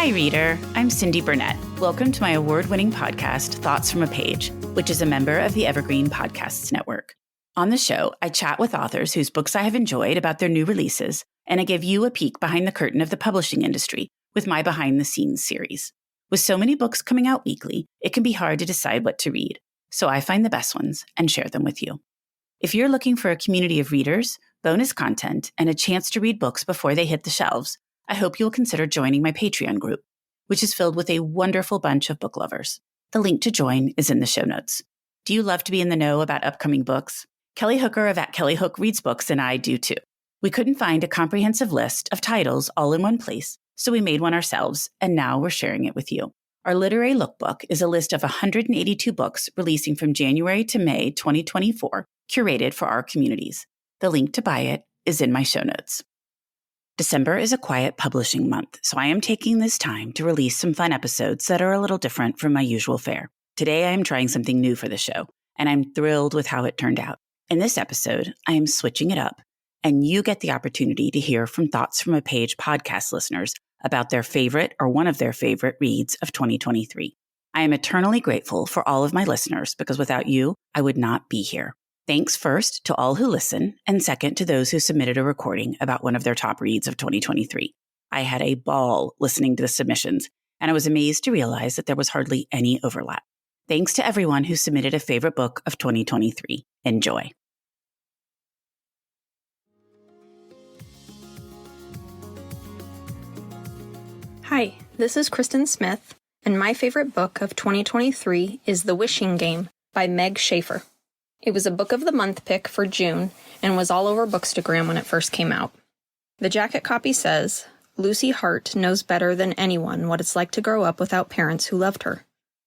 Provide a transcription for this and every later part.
Hi, reader. I'm Cindy Burnett. Welcome to my award-winning podcast, Thoughts from a Page, which is a member of the Evergreen Podcasts Network. On the show, I chat with authors whose books I have enjoyed about their new releases, and I give you a peek behind the curtain of the publishing industry with my Behind the Scenes series. With so many books coming out weekly, it can be hard to decide what to read, so I find the best ones and share them with you. If you're looking for a community of readers, bonus content, and a chance to read books before they hit the shelves, I hope you'll consider joining my Patreon group, which is filled with a wonderful bunch of book lovers. The link to join is in the show notes. Do you love to be in the know about upcoming books? Kelly Hooker of @KellyHook Reads Books and I do too. We couldn't find a comprehensive list of titles all in one place, so we made one ourselves, and now we're sharing it with you. Our literary lookbook is a list of 182 books releasing from January to May 2024, curated for our communities. The link to buy it is in my show notes. December is a quiet publishing month, so I am taking this time to release some fun episodes that are a little different from my usual fare. Today, I am trying something new for the show, and I'm thrilled with how it turned out. In this episode, I am switching it up, and you get the opportunity to hear from Thoughts from a Page podcast listeners about their favorite or one of their favorite reads of 2023. I am eternally grateful for all of my listeners because without you, I would not be here. Thanks first to all who listen, and second to those who submitted a recording about one of their top reads of 2023. I had a ball listening to the submissions, and I was amazed to realize that there was hardly any overlap. Thanks to everyone who submitted a favorite book of 2023. Enjoy. Hi, this is Kristen Smith, and my favorite book of 2023 is The Wishing Game by Meg Shaffer. It was a Book of the Month pick for June and was all over Bookstagram when it first came out. The jacket copy says, Lucy Hart knows better than anyone what it's like to grow up without parents who loved her.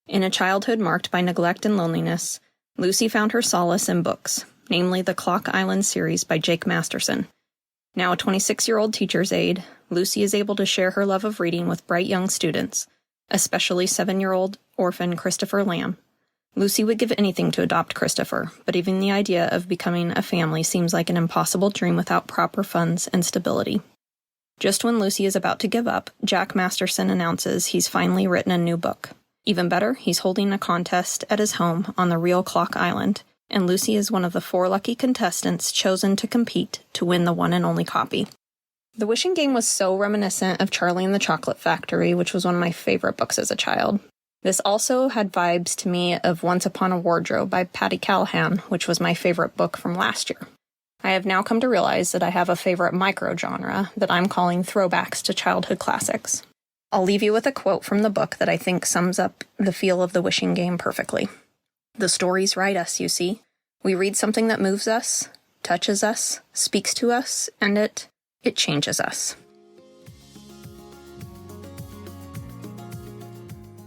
In a childhood marked by neglect and loneliness, Lucy found her solace in books, namely the Clock Island series by Jake Masterson. Now a 26-year-old teacher's aide, Lucy is able to share her love of reading with bright young students, especially 7-year-old orphan Christopher Lamb. Lucy would give anything to adopt Christopher, but even the idea of becoming a family seems like an impossible dream without proper funds and stability. Just when Lucy is about to give up, Jack Masterson announces he's finally written a new book. Even better, he's holding a contest at his home on the real Clock Island, and Lucy is one of the 4 lucky contestants chosen to compete to win the one and only copy. The Wishing Game was so reminiscent of Charlie and the Chocolate Factory, which was one of my favorite books as a child. This also had vibes to me of Once Upon a Wardrobe by Patty Callahan, which was my favorite book from last year. I have now come to realize that I have a favorite micro-genre that I'm calling throwbacks to childhood classics. I'll leave you with a quote from the book that I think sums up the feel of The Wishing Game perfectly. The stories write us, you see. We read something that moves us, touches us, speaks to us, and it changes us.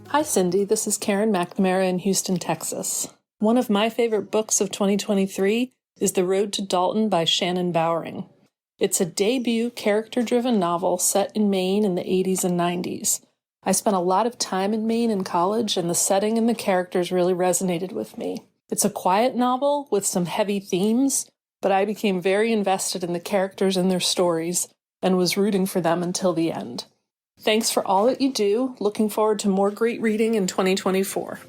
Hi, Cindy. This is Karen McNamara in Houston, Texas. One of my favorite books of 2023 is The Road to Dalton by Shannon Bowring. It's a debut character-driven novel set in Maine in the 80s and 90s. I spent a lot of time in Maine in college, and the setting and the characters really resonated with me. It's a quiet novel with some heavy themes, but I became very invested in the characters and their stories and was rooting for them until the end. Thanks for all that you do. Looking forward to more great reading in 2024.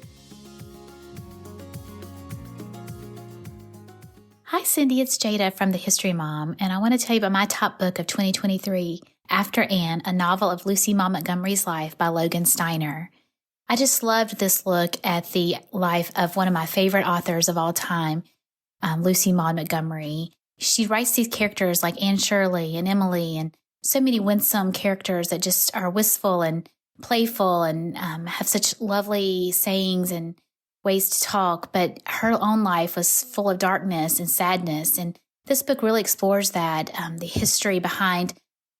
Hi, Cindy. It's Jayda from The History Mom, and I want to tell you about my top book of 2023, After Anne, a novel of Lucy Maud Montgomery's life by Logan Steiner. I just loved this look at the life of one of my favorite authors of all time, Lucy Maud Montgomery. She writes these characters like Anne Shirley and Emily and so many winsome characters that just are wistful and playful and have such lovely sayings and ways to talk. But her own life was full of darkness and sadness. And this book really explores that, the history behind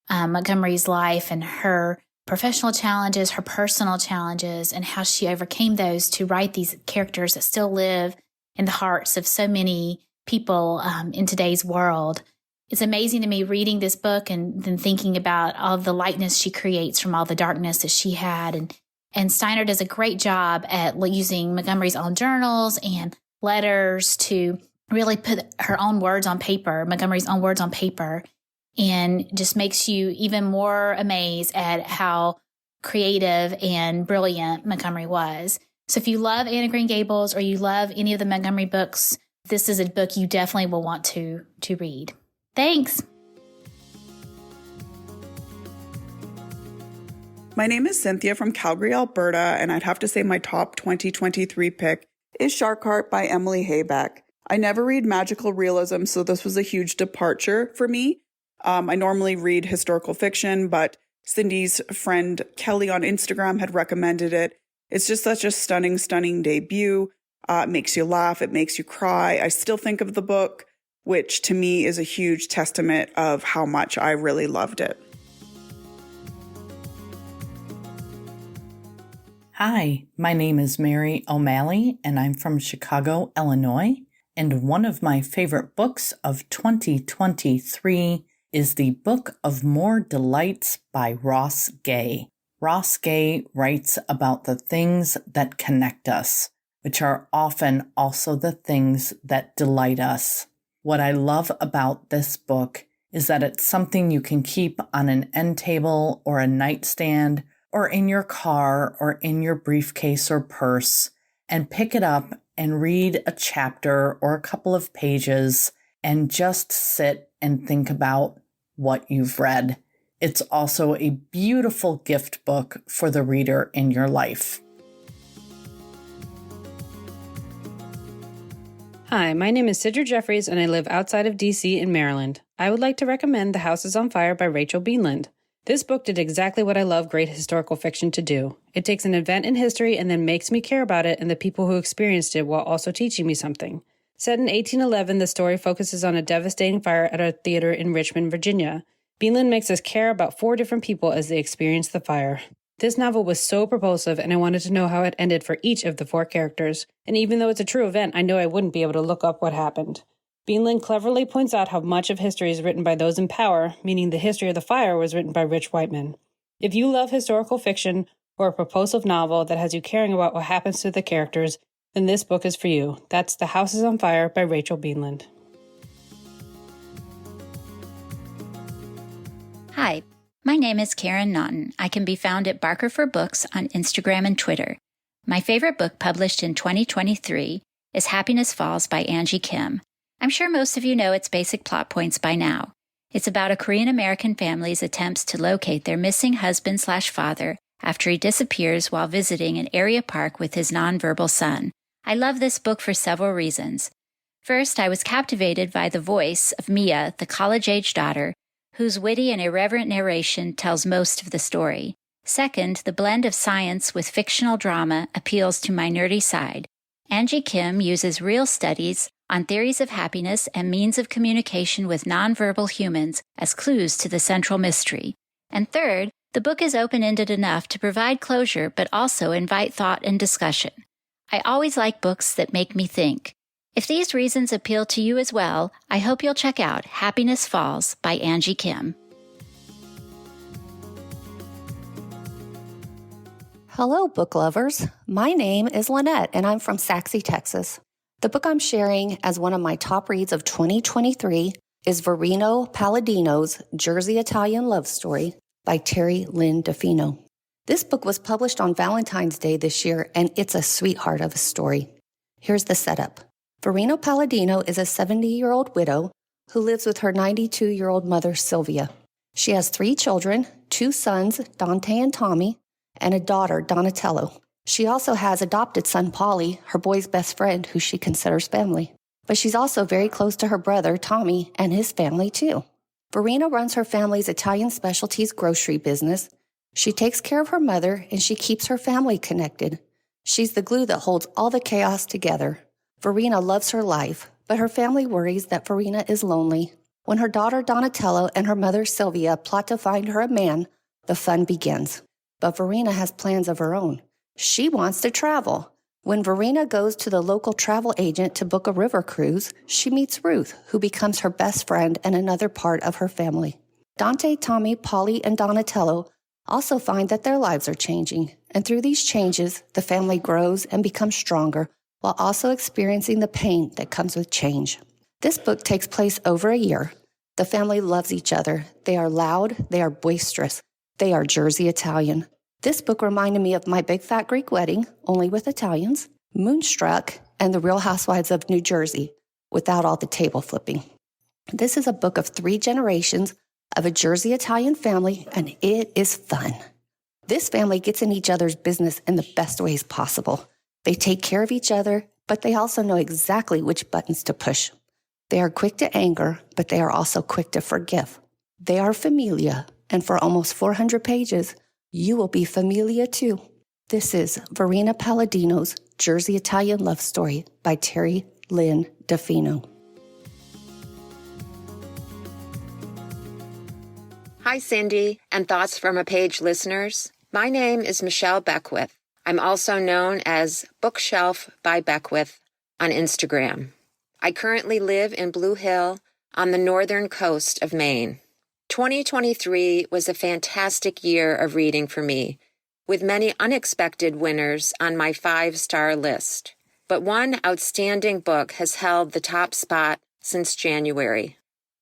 Montgomery's life and her professional challenges, her personal challenges, and how she overcame those to write these characters that still live in the hearts of so many people in today's world. It's amazing to me reading this book and then thinking about all of the lightness she creates from all the darkness that she had. And Steiner does a great job at using Montgomery's own journals and letters to really put her own words on paper, Montgomery's own words on paper, and just makes you even more amazed at how creative and brilliant Montgomery was. So if you love Anne of Green Gables or you love any of the Montgomery books, this is a book you definitely will want to read. Thanks. My name is Cynthia from Calgary, Alberta, and I'd have to say my top 2023 pick is Sharkheart by Emily Haybeck. I never read magical realism, so this was a huge departure for me. I normally read historical fiction, but Cindy's friend Kelly on Instagram had recommended it. It's just such a stunning, stunning debut. It makes you laugh. It makes you cry. I still think of the book, which to me is a huge testament of how much I really loved it. Hi, my name is Mary O'Malley, and I'm from Chicago, Illinois. And one of my favorite books of 2023 is the Book of More Delights by Ross Gay. Ross Gay writes about the things that connect us, which are often also the things that delight us. What I love about this book is that it's something you can keep on an end table or a nightstand or in your car or in your briefcase or purse and pick it up and read a chapter or a couple of pages and just sit and think about what you've read. It's also a beautiful gift book for the reader in your life. Hi, my name is Sidra Jeffries and I live outside of DC in Maryland. I would like to recommend The House is on Fire by Rachel Beanland. This book did exactly what I love great historical fiction to do. It takes an event in history and then makes me care about it and the people who experienced it while also teaching me something. Set in 1811, the story focuses on a devastating fire at a theater in Richmond, Virginia. Beanland makes us care about 4 different people as they experience the fire. This novel was so propulsive and I wanted to know how it ended for each of the 4 characters. And even though it's a true event, I know I wouldn't be able to look up what happened. Beanland cleverly points out how much of history is written by those in power, meaning the history of the fire was written by rich white men. If you love historical fiction or a propulsive novel that has you caring about what happens to the characters, then this book is for you. That's The House is on Fire by Rachel Beanland. Hi, my name is Karen Naughton. I can be found at Barker for Books on Instagram and Twitter. My favorite book published in 2023 is Happiness Falls by Angie Kim. I'm sure most of you know its basic plot points by now. It's about a Korean-American family's attempts to locate their missing husband/father after he disappears while visiting an area park with his nonverbal son. I love this book for several reasons. First, I was captivated by the voice of Mia, the college-age daughter, whose witty and irreverent narration tells most of the story. Second, the blend of science with fictional drama appeals to my nerdy side. Angie Kim uses real studies on theories of happiness and means of communication with nonverbal humans as clues to the central mystery. And third, the book is open-ended enough to provide closure but also invite thought and discussion. I always like books that make me think. If these reasons appeal to you as well, I hope you'll check out Happiness Falls by Angie Kim. Hello, book lovers. My name is Lynette, and I'm from Saxe, Texas. The book I'm sharing as one of my top reads of 2023 is Varina Palladino's Jersey Italian Love Story by Terri-Lynne DeFino. This book was published on Valentine's Day this year, and it's a sweetheart of a story. Here's the setup. Varina Palladino is a 70-year-old widow who lives with her 92-year-old mother, Sylvia. She has 3 children, 2 sons, Dante and Tommy, and a daughter, Donatello. She also has adopted son, Polly, her boy's best friend, who she considers family. But she's also very close to her brother, Tommy, and his family, too. Varina runs her family's Italian specialties grocery business. She takes care of her mother, and she keeps her family connected. She's the glue that holds all the chaos together. Varina loves her life, but her family worries that Varina is lonely. When her daughter, Donatello, and her mother, Sylvia, plot to find her a man, the fun begins. But Varina has plans of her own. She wants to travel. When Varina goes to the local travel agent to book a river cruise, she meets Ruth, who becomes her best friend and another part of her family. Dante, Tommy, Polly, and Donatello also find that their lives are changing, and through these changes, the family grows and becomes stronger while also experiencing the pain that comes with change. This book takes place over a year. The family loves each other. They are loud. They are boisterous. They are Jersey Italian. This book reminded me of My Big Fat Greek Wedding, only with Italians, Moonstruck, and The Real Housewives of New Jersey, without all the table flipping. This is a book of 3 generations of a Jersey Italian family, and it is fun. This family gets in each other's business in the best ways possible. They take care of each other, but they also know exactly which buttons to push. They are quick to anger, but they are also quick to forgive. They are familia, and for almost 400 pages, you will be familia too. This is Varina Palladino's Jersey Italian Love Story by Terri-Lynne DeFino. Hi, Cindy and Thoughts from a Page listeners. My name is Michelle Beckwith. I'm also known as Bookshelf by Beckwith on Instagram. I currently live in Blue Hill on the northern coast of Maine. 2023 was a fantastic year of reading for me, with many unexpected winners on my 5-star list. But one outstanding book has held the top spot since January.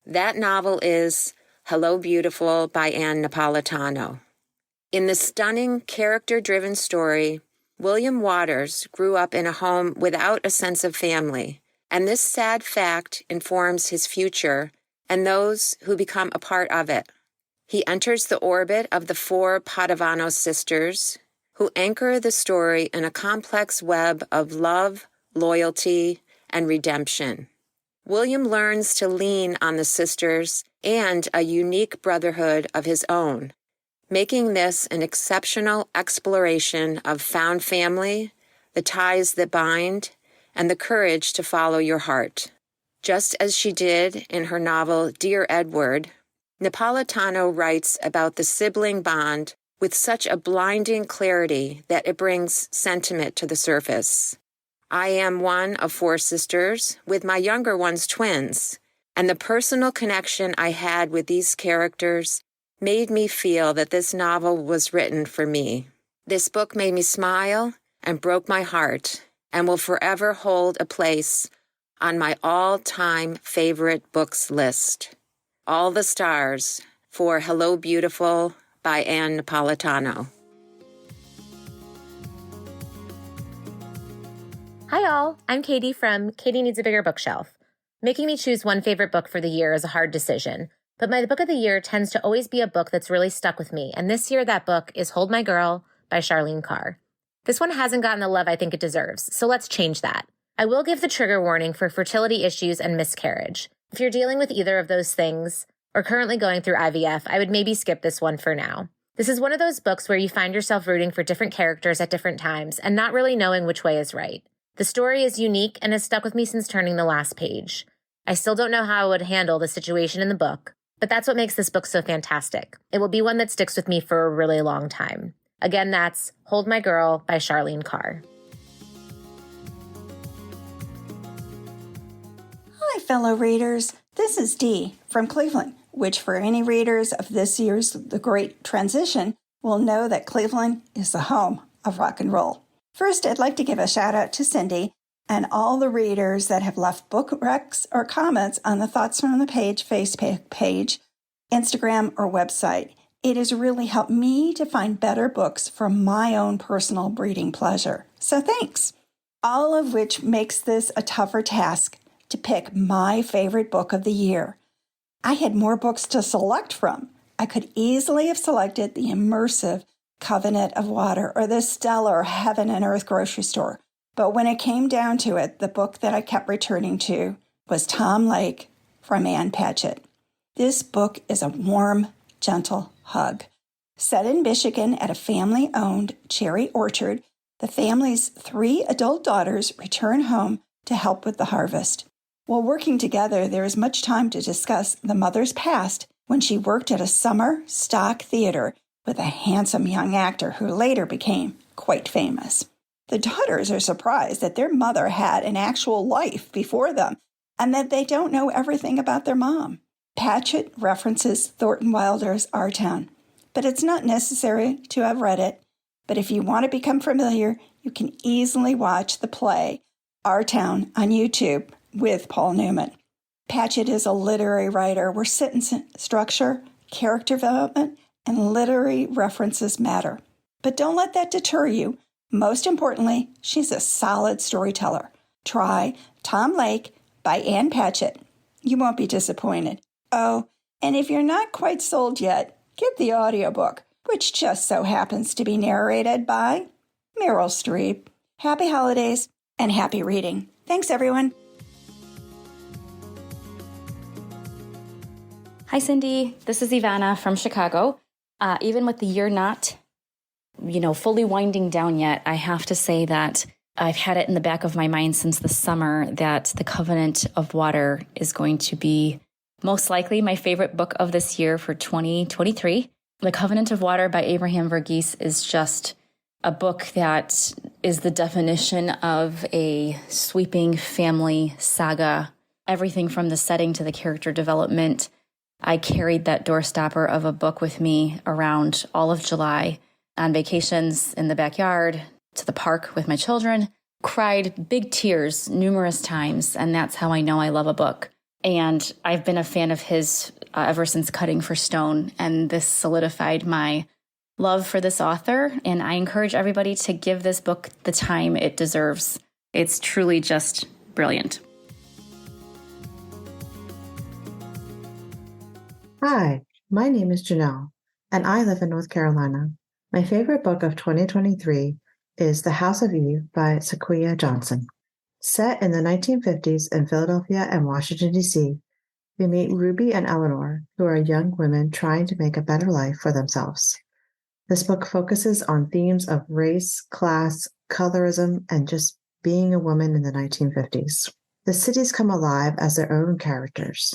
That novel is Hello, Beautiful by Ann Napolitano. In the stunning, character-driven story, William Waters grew up in a home without a sense of family, and this sad fact informs his future and those who become a part of it. He enters the orbit of the 4 Padavano sisters, who anchor the story in a complex web of love, loyalty, and redemption. William learns to lean on the sisters and a unique brotherhood of his own, making this an exceptional exploration of found family, the ties that bind, and the courage to follow your heart. Just as she did in her novel Dear Edward, Napolitano writes about the sibling bond with such a blinding clarity that it brings sentiment to the surface. I am one of 4 sisters, with my younger ones twins, and the personal connection I had with these characters made me feel that this novel was written for me. This book made me smile and broke my heart, and will forever hold a place on my all-time favorite books list. All the stars for Hello, Beautiful by Ann Napolitano. Hi all, I'm Katie from Katie Needs a Bigger Bookshelf. Making me choose one favorite book for the year is a hard decision, but my book of the year tends to always be a book that's really stuck with me, and this year that book is Hold My Girl by Charlene Carr. This one hasn't gotten the love I think it deserves, so let's change that. I will give the trigger warning for fertility issues and miscarriage. If you're dealing with either of those things, or currently going through IVF, I would maybe skip this one for now. This is one of those books where you find yourself rooting for different characters at different times and not really knowing which way is right. The story is unique and has stuck with me since turning the last page. I still don't know how I would handle the situation in the book, but that's what makes this book so fantastic. It will be one that sticks with me for a really long time. Again, that's Hold My Girl by Charlene Carr. Hi, fellow readers. This is Dee from Cleveland, which for any readers of this year's The Great Transition will know that Cleveland is the home of rock and roll. First, I'd like to give a shout out to Cindy and all the readers that have left book recs or comments on the Thoughts from the Page Facebook page, Instagram, or website. It has really helped me to find better books for my own personal reading pleasure. So thanks. All of which makes this a tougher task to pick my favorite book of the year. I had more books to select from. I could easily have selected the immersive Covenant of Water or the stellar Heaven and Earth grocery store. But when it came down to it, the book that I kept returning to was Tom Lake from Ann Patchett. This book is a warm, gentle hug. Set in Michigan at a family-owned cherry orchard, the family's 3 adult daughters return home to help with the harvest. While working together, there is much time to discuss the mother's past when she worked at a summer stock theater with a handsome young actor who later became quite famous. The daughters are surprised that their mother had an actual life before them and that they don't know everything about their mom. Patchett references Thornton Wilder's Our Town, but it's not necessary to have read it. But if you want to become familiar, you can easily watch the play Our Town on YouTube with Paul Newman. Patchett is a literary writer where sentence structure, character development, and literary references matter. But don't let that deter you. Most importantly, she's a solid storyteller. Try Tom Lake by Ann Patchett. You won't be disappointed. Oh, and if you're not quite sold yet, get the audiobook, which just so happens to be narrated by Meryl Streep. Happy holidays and happy reading. Thanks, everyone. Hi, Cindy. This is Ivana from Chicago. Even with the year not, fully winding down yet, I have to say that I've had it in the back of my mind since the summer that The Covenant of Water is going to be most likely my favorite book of this year for 2023. The Covenant of Water by Abraham Verghese is just a book that is the definition of a sweeping family saga. Everything from the setting to the character development. I carried that doorstopper of a book with me around all of July on vacations in the backyard, to the park with my children, cried big tears numerous times, and that's how I know I love a book. And I've been a fan of his ever since Cutting for Stone, and this solidified my love for this author, and I encourage everybody to give this book the time it deserves. It's truly just brilliant. Hi, my name is Janel, and I live in North Carolina. My favorite book of 2023 is The House of Eve by Sequoia Johnson. Set in the 1950s in Philadelphia and Washington, D.C., we meet Ruby and Eleanor, who are young women trying to make a better life for themselves. This book focuses on themes of race, class, colorism, and just being a woman in the 1950s. The cities come alive as their own characters.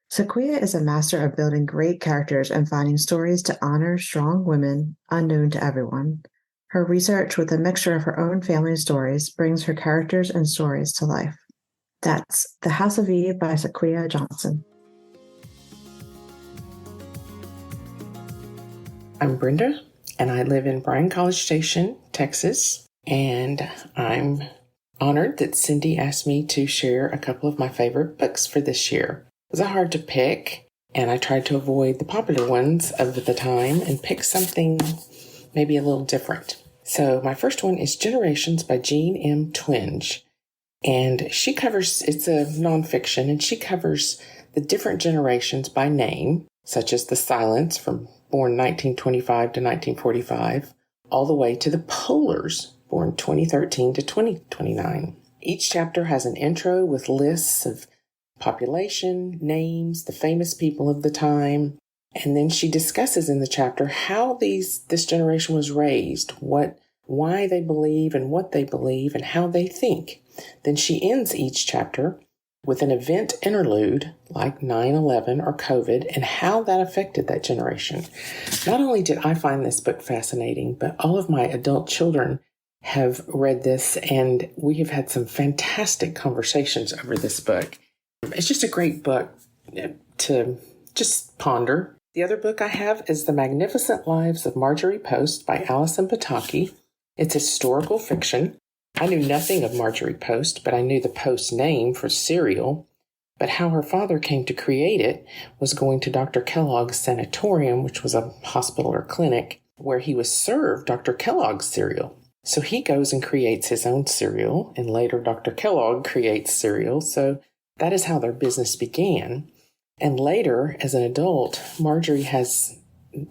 Sequoia is a master of building great characters and finding stories to honor strong women unknown to everyone. Her research with a mixture of her own family stories brings her characters and stories to life. That's The House of Eve by Sequoia Johnson. I'm Brenda, and I live in Bryan College Station, Texas, and I'm honored that Cindy asked me to share a couple of my favorite books for this year. It was hard to pick, and I tried to avoid the popular ones of the time and pick something maybe a little different. So my first one is Generations by Jean M. Twenge, and it's a nonfiction, and she covers the different generations by name, such as the Silents from born 1925 to 1945, all the way to the Polars, born 2013 to 2029. Each chapter has an intro with lists of population, names, the famous people of the time, and then she discusses in the chapter how this generation was raised, why they believe and what they believe and how they think. Then she ends each chapter with an event interlude like 9/11 or COVID and how that affected that generation. Not only did I find this book fascinating, but all of my adult children have read this, and we have had some fantastic conversations over this book. It's just a great book to just ponder. The other book I have is The Magnificent Lives of Marjorie Post by Alison Pataki. It's historical fiction. I knew nothing of Marjorie Post, but I knew the Post name for cereal. But how her father came to create it was going to Dr. Kellogg's sanatorium, which was a hospital or clinic, where he was served Dr. Kellogg's cereal. So he goes and creates his own cereal, and later Dr. Kellogg creates cereal. So that is how their business began. And later, as an adult, Marjorie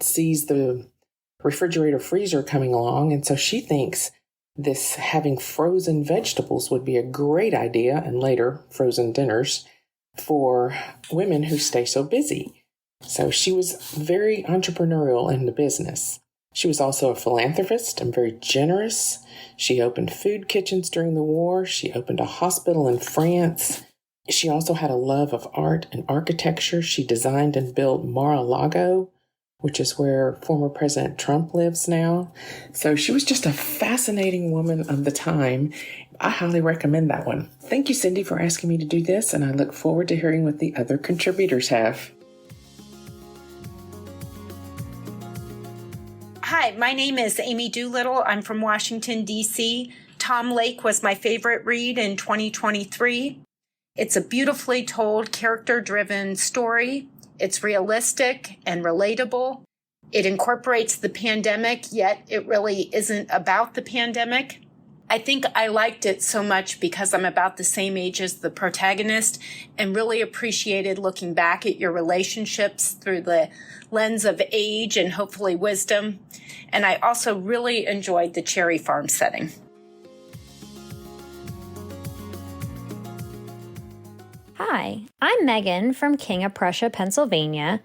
sees the refrigerator freezer coming along, and so she thinks this having frozen vegetables would be a great idea, and later frozen dinners, for women who stay so busy. So she was very entrepreneurial in the business. She was also a philanthropist and very generous. She opened food kitchens during the war. She opened a hospital in France. She also had a love of art and architecture. She designed and built Mar-a-Lago, which is where former President Trump lives now. So she was just a fascinating woman of the time. I highly recommend that one. Thank you, Cindy, for asking me to do this, and I look forward to hearing what the other contributors have. Hi, my name is Amy Doolittle. I'm from Washington, D.C. Tom Lake was my favorite read in 2023. It's a beautifully told, character-driven story. It's realistic and relatable. It incorporates the pandemic, yet it really isn't about the pandemic. I think I liked it so much because I'm about the same age as the protagonist and really appreciated looking back at your relationships through the lens of age and hopefully wisdom. And I also really enjoyed the cherry farm setting. Hi, I'm Megan from King of Prussia, Pennsylvania,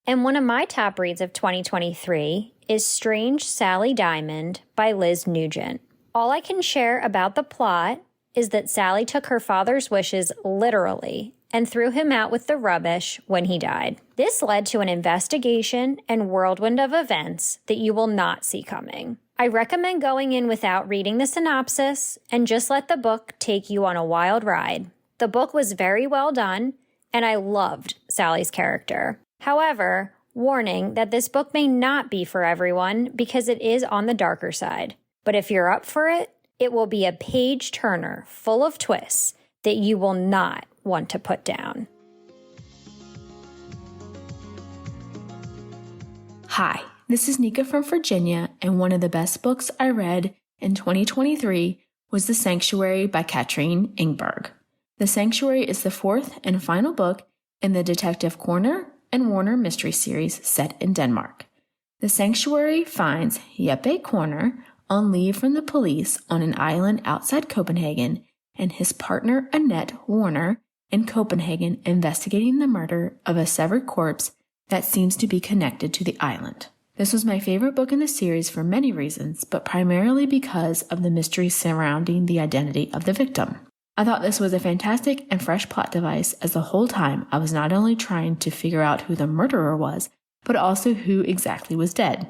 and one of my top reads of 2023 is Strange Sally Diamond by Liz Nugent. All I can share about the plot is that Sally took her father's wishes literally and threw him out with the rubbish when he died. This led to an investigation and whirlwind of events that you will not see coming. I recommend going in without reading the synopsis and just let the book take you on a wild ride. The book was very well done, and I loved Sally's character. However, warning that this book may not be for everyone because it is on the darker side. But if you're up for it, it will be a page-turner full of twists that you will not want to put down. Hi, this is Nika from Virginia, and one of the best books I read in 2023 was The Sanctuary by Katrin Ingberg. The Sanctuary is the fourth and final book in the Detective Corner and Warner mystery series set in Denmark. The Sanctuary finds Jeppe Corner on leave from the police on an island outside Copenhagen, and his partner Annette Warner in Copenhagen investigating the murder of a severed corpse that seems to be connected to the island. This was my favorite book in the series for many reasons, but primarily because of the mystery surrounding the identity of the victim. I thought this was a fantastic and fresh plot device, as the whole time I was not only trying to figure out who the murderer was, but also who exactly was dead.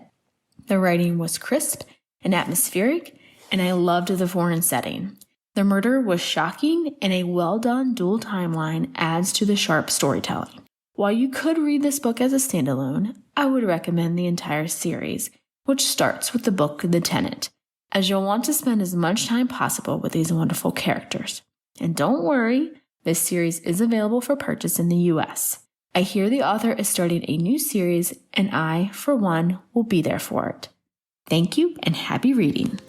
The writing was crisp and atmospheric, and I loved the foreign setting. The murder was shocking, and a well-done dual timeline adds to the sharp storytelling. While you could read this book as a standalone, I would recommend the entire series, which starts with the book The Tenant, as you'll want to spend as much time possible with these wonderful characters. And don't worry, this series is available for purchase in the US. I hear the author is starting a new series, and I, for one, will be there for it. Thank you and happy reading.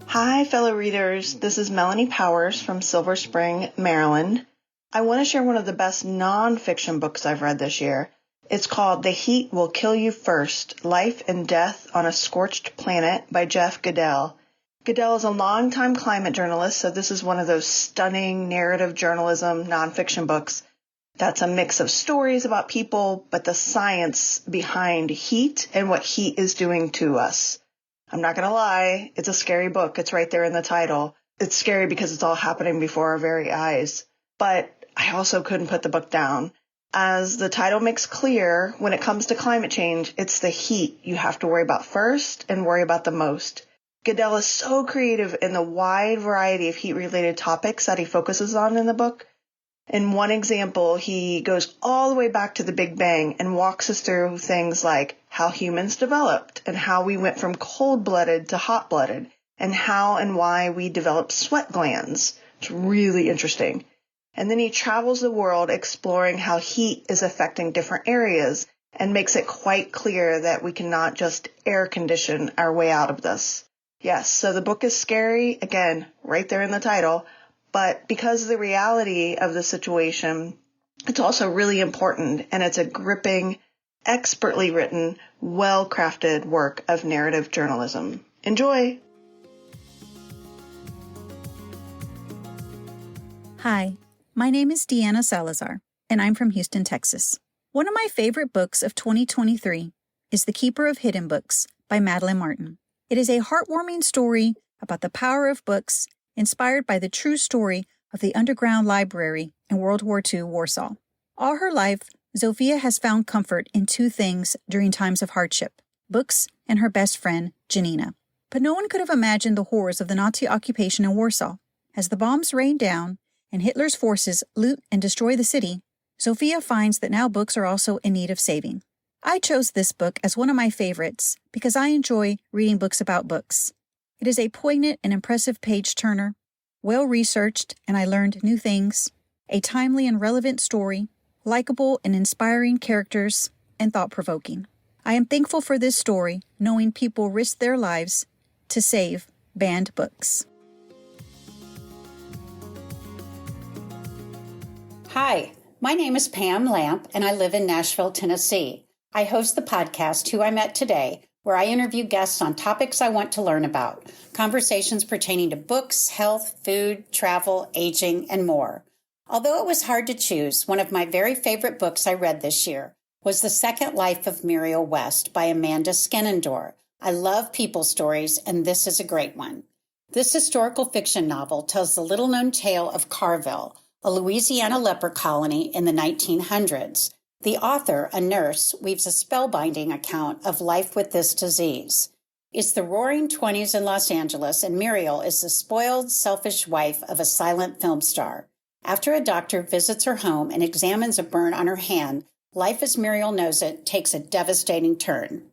Hi, fellow readers. This is Melanie Powers from Silver Spring, Maryland. I want to share one of the best nonfiction books I've read this year. It's called The Heat Will Kill You First, Life and Death on a Scorched Planet by Jeff Goodell. Goodell is a longtime climate journalist, so this is one of those stunning narrative journalism nonfiction books that's a mix of stories about people, but the science behind heat and what heat is doing to us. I'm not going to lie, it's a scary book. It's right there in the title. It's scary because it's all happening before our very eyes. But I also couldn't put the book down. As the title makes clear, when it comes to climate change, it's the heat you have to worry about first and worry about the most. Goodell is so creative in the wide variety of heat-related topics that he focuses on in the book. In one example, he goes all the way back to the Big Bang and walks us through things like how humans developed and how we went from cold-blooded to hot-blooded and how and why we developed sweat glands. It's really interesting. And then he travels the world exploring how heat is affecting different areas and makes it quite clear that we cannot just air condition our way out of this. Yes, so the book is scary, again, right there in the title, but because of the reality of the situation, it's also really important, and it's a gripping, expertly written, well-crafted work of narrative journalism. Enjoy! Hi, my name is Deanna Salazar, and I'm from Houston, Texas. One of my favorite books of 2023 is The Keeper of Hidden Books by Madeline Martin. It is a heartwarming story about the power of books, inspired by the true story of the underground library in World War II Warsaw. All her life, Zofia has found comfort in two things during times of hardship: books and her best friend, Janina. But no one could have imagined the horrors of the Nazi occupation in Warsaw. As the bombs rain down and Hitler's forces loot and destroy the city, Zofia finds that now books are also in need of saving. I chose this book as one of my favorites because I enjoy reading books about books. It is a poignant and impressive page-turner, well-researched, and I learned new things, a timely and relevant story, likable and inspiring characters, and thought-provoking. I am thankful for this story, knowing people risk their lives to save banned books. Hi, my name is Pam Lamp, and I live in Nashville, Tennessee. I host the podcast Who I Met Today, where I interview guests on topics I want to learn about, conversations pertaining to books, health, food, travel, aging, and more. Although it was hard to choose, one of my very favorite books I read this year was The Second Life of Muriel West by Amanda Skenendorf. I love people stories, and this is a great one. This historical fiction novel tells the little-known tale of Carrville, a Louisiana leper colony in the 1900s. The author, a nurse, weaves a spellbinding account of life with this disease. It's the roaring 20s in Los Angeles, and Muriel is the spoiled, selfish wife of a silent film star. After a doctor visits her home and examines a burn on her hand, life as Muriel knows it takes a devastating turn.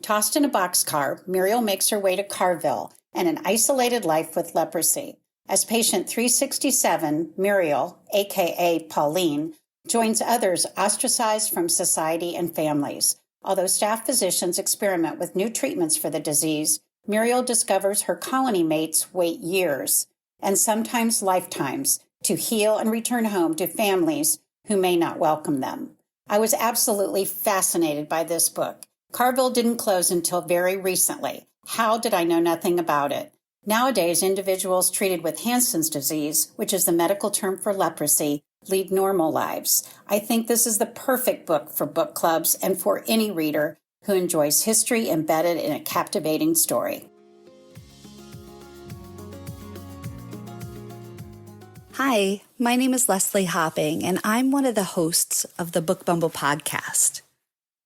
Tossed in a boxcar, Muriel makes her way to Carrville and an isolated life with leprosy. As patient 367, Muriel, a.k.a. Pauline, joins others ostracized from society and families. Although staff physicians experiment with new treatments for the disease, Muriel discovers her colony mates wait years, and sometimes lifetimes, to heal and return home to families who may not welcome them. I was absolutely fascinated by this book. Carrville didn't close until very recently. How did I know nothing about it? Nowadays, individuals treated with Hansen's disease, which is the medical term for leprosy, lead normal lives. I think this is the perfect book for book clubs and for any reader who enjoys history embedded in a captivating story. Hi, my name is Leslie Hopping, and I'm one of the hosts of the Book Bumble podcast.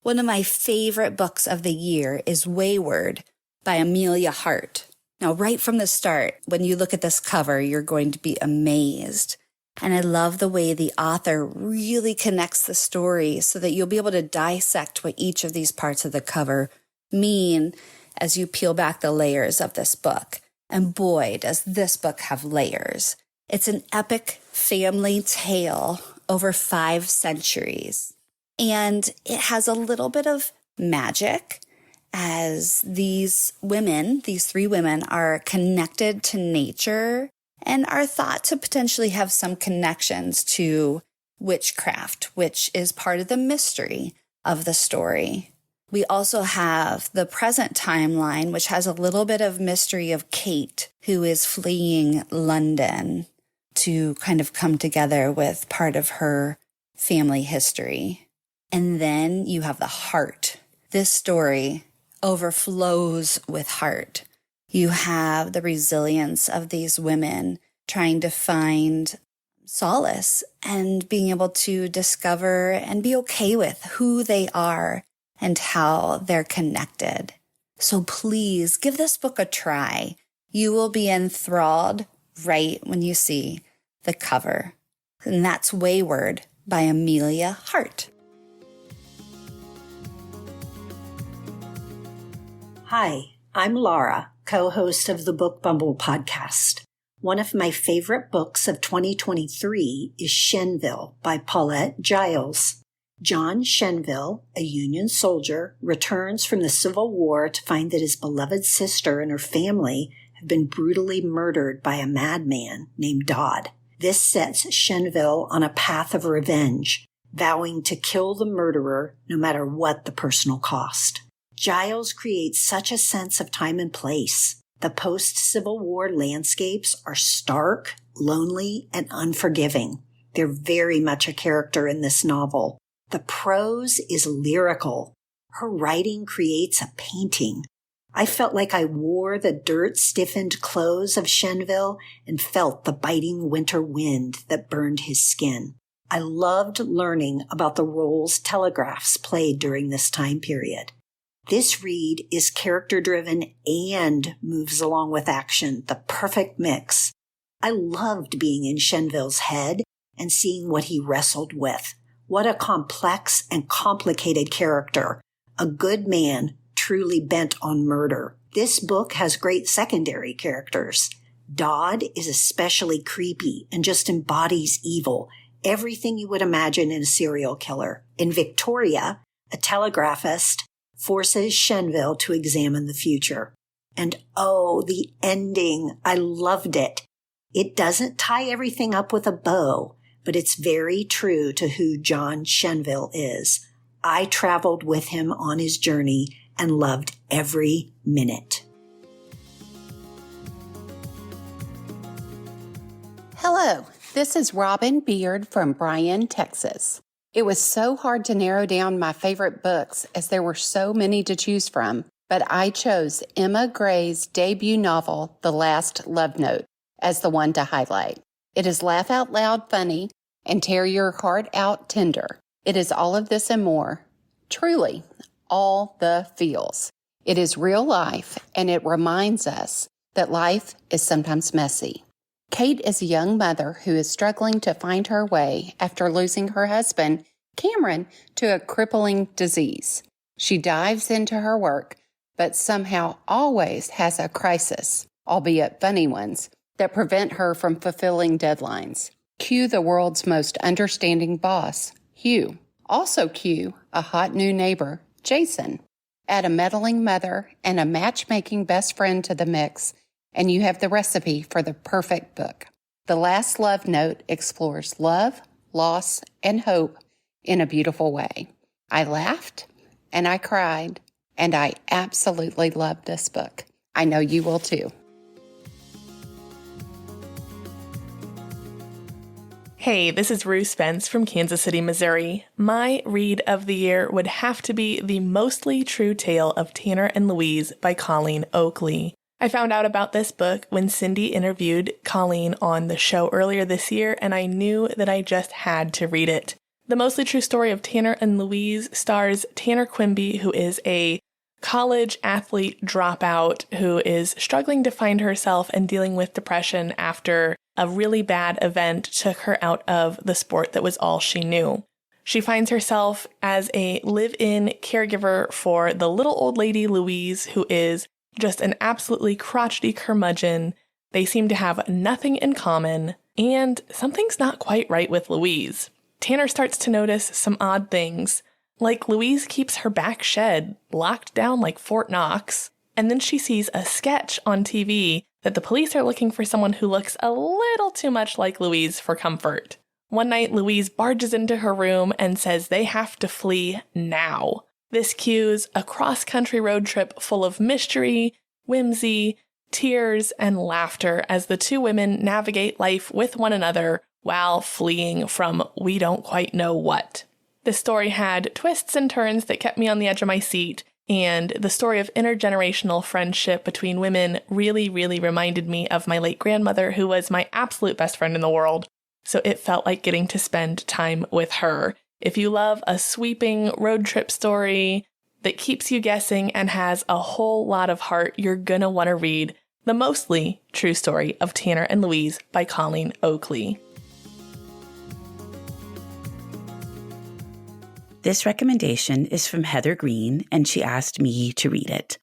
One of my favorite books of the year is Wayward by Amelia Hart. Now, right from the start, when you look at this cover, you're going to be amazed. And I love the way the author really connects the story so that you'll be able to dissect what each of these parts of the cover mean as you peel back the layers of this book. And boy, does this book have layers. It's an epic family tale over 5 centuries. And it has a little bit of magic as these 3 women are connected to nature and are thought to potentially have some connections to witchcraft, which is part of the mystery of the story. We also have the present timeline, which has a little bit of mystery of Kate, who is fleeing London to kind of come together with part of her family history. And then you have the heart. This story overflows with heart. You have the resilience of these women trying to find solace and being able to discover and be okay with who they are and how they're connected. So please give this book a try. You will be enthralled right when you see the cover. And that's Wayward by Amelia Hart. Hi, I'm Laura, co-host of the Book Bumble podcast. One of my favorite books of 2023 is Shenville by Paulette Giles. John Shenville, a Union soldier, returns from the Civil War to find that his beloved sister and her family have been brutally murdered by a madman named Dodd. This sets Shenville on a path of revenge, vowing to kill the murderer no matter what the personal cost. Giles creates such a sense of time and place. The post-Civil War landscapes are stark, lonely, and unforgiving. They're very much a character in this novel. The prose is lyrical. Her writing creates a painting. I felt like I wore the dirt-stiffened clothes of Shenville and felt the biting winter wind that burned his skin. I loved learning about the roles telegraphs played during this time period. This read is character-driven and moves along with action, the perfect mix. I loved being in Shenville's head and seeing what he wrestled with. What a complex and complicated character. A good man truly bent on murder. This book has great secondary characters. Dodd is especially creepy and just embodies evil, everything you would imagine in a serial killer. In Victoria, a telegraphist forces Shenville to examine the future. And oh, the ending. I loved it. It doesn't tie everything up with a bow, but it's very true to who John Shenville is. I traveled with him on his journey and loved every minute. Hello, this is Robin Beard from Bryan, Texas. It was so hard to narrow down my favorite books as there were so many to choose from, but I chose Emma Gray's debut novel, The Last Love Note, as the one to highlight. It is laugh out loud funny and tear your heart out tender. It is all of this and more. Truly, all the feels. It is real life, and it reminds us that life is sometimes messy. Kate is a young mother who is struggling to find her way after losing her husband, Cameron, to a crippling disease. She dives into her work, but somehow always has a crisis, albeit funny ones, that prevent her from fulfilling deadlines. Cue the world's most understanding boss, Hugh. Also cue a hot new neighbor, Jason. Add a meddling mother and a matchmaking best friend to the mix, and you have the recipe for the perfect book. The Last Love Note explores love, loss, and hope in a beautiful way. I laughed and I cried, and I absolutely loved this book. I know you will too. Hey, this is Rue Spence from Kansas City, Missouri. My read of the year would have to be The Mostly True Tale of Tanner and Louise by Colleen Oakley. I found out about this book when Cindy interviewed Colleen on the show earlier this year, and I knew that I just had to read it. The Mostly True Story of Tanner and Louise stars Tanner Quimby, who is a college athlete dropout who is struggling to find herself and dealing with depression after a really bad event took her out of the sport that was all she knew. She finds herself as a live-in caregiver for the little old lady Louise, who is just an absolutely crotchety curmudgeon. They seem to have nothing in common, and something's not quite right with Louise. Tanner starts to notice some odd things, like Louise keeps her back shed locked down like Fort Knox, and then she sees a sketch on TV that the police are looking for someone who looks a little too much like Louise for comfort. One night, Louise barges into her room and says they have to flee now. This cues a cross-country road trip full of mystery, whimsy, tears, and laughter as the two women navigate life with one another while fleeing from we don't quite know what. The story had twists and turns that kept me on the edge of my seat, and the story of intergenerational friendship between women really, really reminded me of my late grandmother, who was my absolute best friend in the world, so it felt like getting to spend time with her. If you love a sweeping road trip story that keeps you guessing and has a whole lot of heart, you're gonna want to read The Mostly True Story of Tanner and Louise by Colleen Oakley. This recommendation is from Heather Green, and she asked me to read it.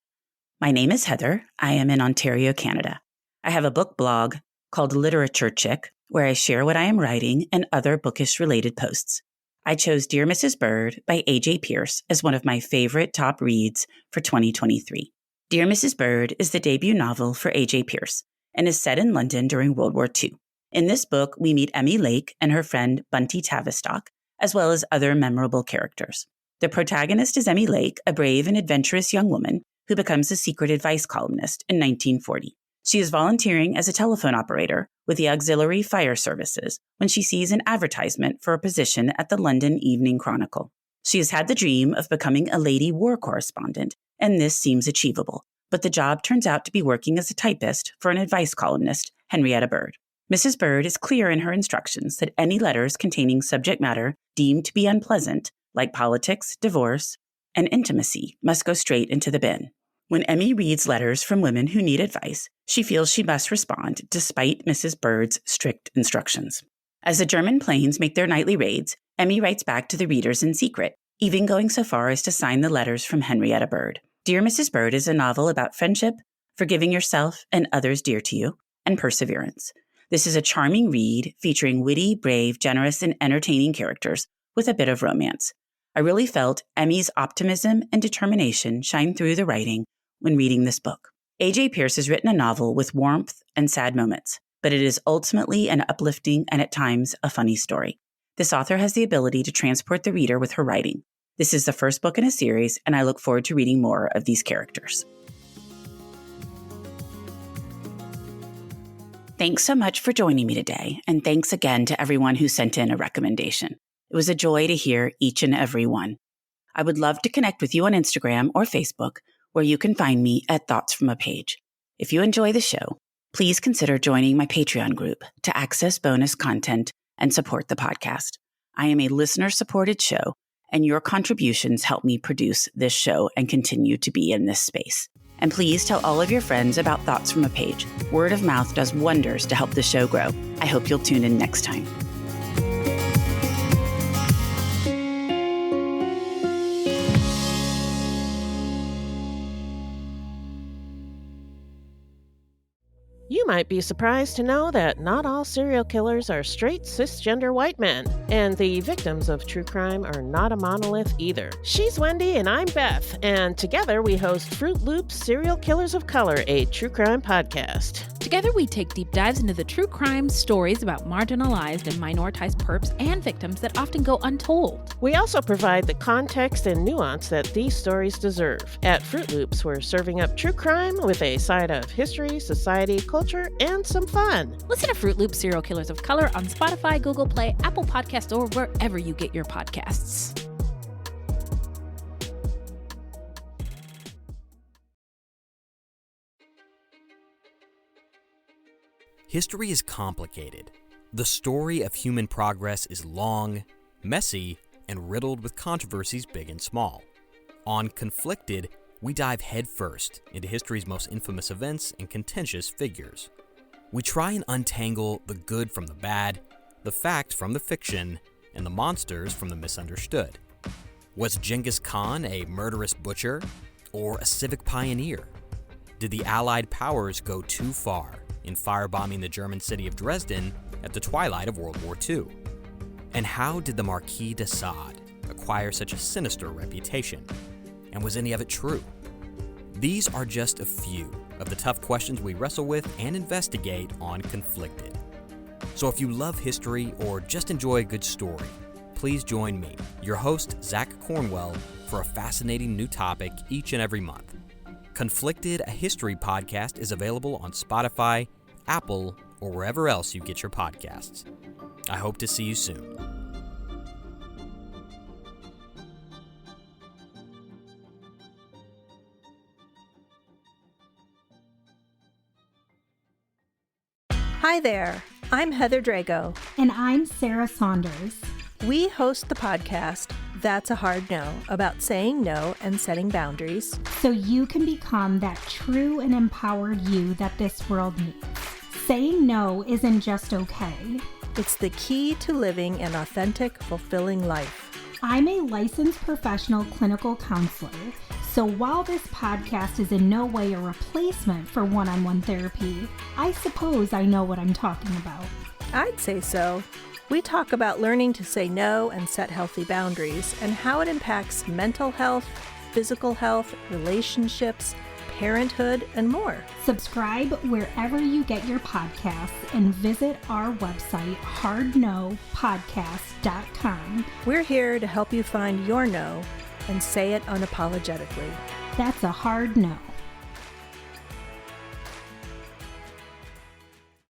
My name is Heather. I am in Ontario, Canada. I have a book blog called Literature Chick, where I share what I am writing and other bookish-related posts. I chose Dear Mrs. Bird by A.J. Pierce as one of my favorite top reads for 2023. Dear Mrs. Bird is the debut novel for A.J. Pierce and is set in London during World War II. In this book, we meet Emmy Lake and her friend Bunty Tavistock, as well as other memorable characters. The protagonist is Emmy Lake, a brave and adventurous young woman who becomes a secret advice columnist in 1940. She is volunteering as a telephone operator with the Auxiliary Fire Services when she sees an advertisement for a position at the London Evening Chronicle. She has had the dream of becoming a lady war correspondent, and this seems achievable, but the job turns out to be working as a typist for an advice columnist, Henrietta Bird. Mrs. Bird is clear in her instructions that any letters containing subject matter deemed to be unpleasant, like politics, divorce, and intimacy, must go straight into the bin. When Emmy reads letters from women who need advice, she feels she must respond despite Mrs. Bird's strict instructions. As the German planes make their nightly raids, Emmy writes back to the readers in secret, even going so far as to sign the letters from Henrietta Bird. Dear Mrs. Bird is a novel about friendship, forgiving yourself and others dear to you, and perseverance. This is a charming read featuring witty, brave, generous, and entertaining characters with a bit of romance. I really felt Emmy's optimism and determination shine through the writing when reading this book. A.J. Pierce has written a novel with warmth and sad moments, but it is ultimately an uplifting and at times a funny story. This author has the ability to transport the reader with her writing. This is the first book in a series, and I look forward to reading more of these characters. Thanks so much for joining me today, and thanks again to everyone who sent in a recommendation. It was a joy to hear each and every one. I would love to connect with you on Instagram or Facebook, where you can find me at Thoughts from a Page. If you enjoy the show, please consider joining my Patreon group to access bonus content and support the podcast. I am a listener-supported show, and your contributions help me produce this show and continue to be in this space. And please tell all of your friends about Thoughts from a Page. Word of mouth does wonders to help the show grow. I hope you'll tune in next time. You might be surprised to know that not all serial killers are straight cisgender white men, and the victims of true crime are not a monolith either. She's Wendy and I'm Beth, and together we host Fruit Loops Serial Killers of Color, a true crime podcast. Together we take deep dives into the true crime stories about marginalized and minoritized perps and victims that often go untold. We also provide the context and nuance that these stories deserve. At Fruit Loops, we're serving up true crime with a side of history, society, culture, and some fun. Listen to Fruit Loops Serial Killers of Color on Spotify, Google Play, Apple Podcasts, or wherever you get your podcasts. History is complicated. The story of human progress is long, messy, and riddled with controversies big and small. On Conflicted, we dive headfirst into history's most infamous events and contentious figures. We try and untangle the good from the bad, the fact from the fiction, and the monsters from the misunderstood. Was Genghis Khan a murderous butcher or a civic pioneer? Did the Allied powers go too far in firebombing the German city of Dresden at the twilight of World War II? And how did the Marquis de Sade acquire such a sinister reputation? And was any of it true? These are just a few of the tough questions we wrestle with and investigate on Conflicted. So if you love history or just enjoy a good story, please join me, your host, Zach Cornwell, for a fascinating new topic each and every month. Conflicted, a history podcast, is available on Spotify, Apple, or wherever else you get your podcasts. I hope to see you soon. Hi there, I'm Heather Drago. And I'm Sarah Saunders. We host the podcast, That's a Hard No, about saying no and setting boundaries. So you can become that true and empowered you that this world needs. Saying no isn't just okay. It's the key to living an authentic, fulfilling life. I'm a licensed professional clinical counselor, so while this podcast is in no way a replacement for one-on-one therapy, I suppose I know what I'm talking about. I'd say so. We talk about learning to say no and set healthy boundaries and how it impacts mental health, physical health, relationships, parenthood, and more. Subscribe wherever you get your podcasts and visit our website, hardnopodcast.com. We're here to help you find your no and say it unapologetically. That's a hard no.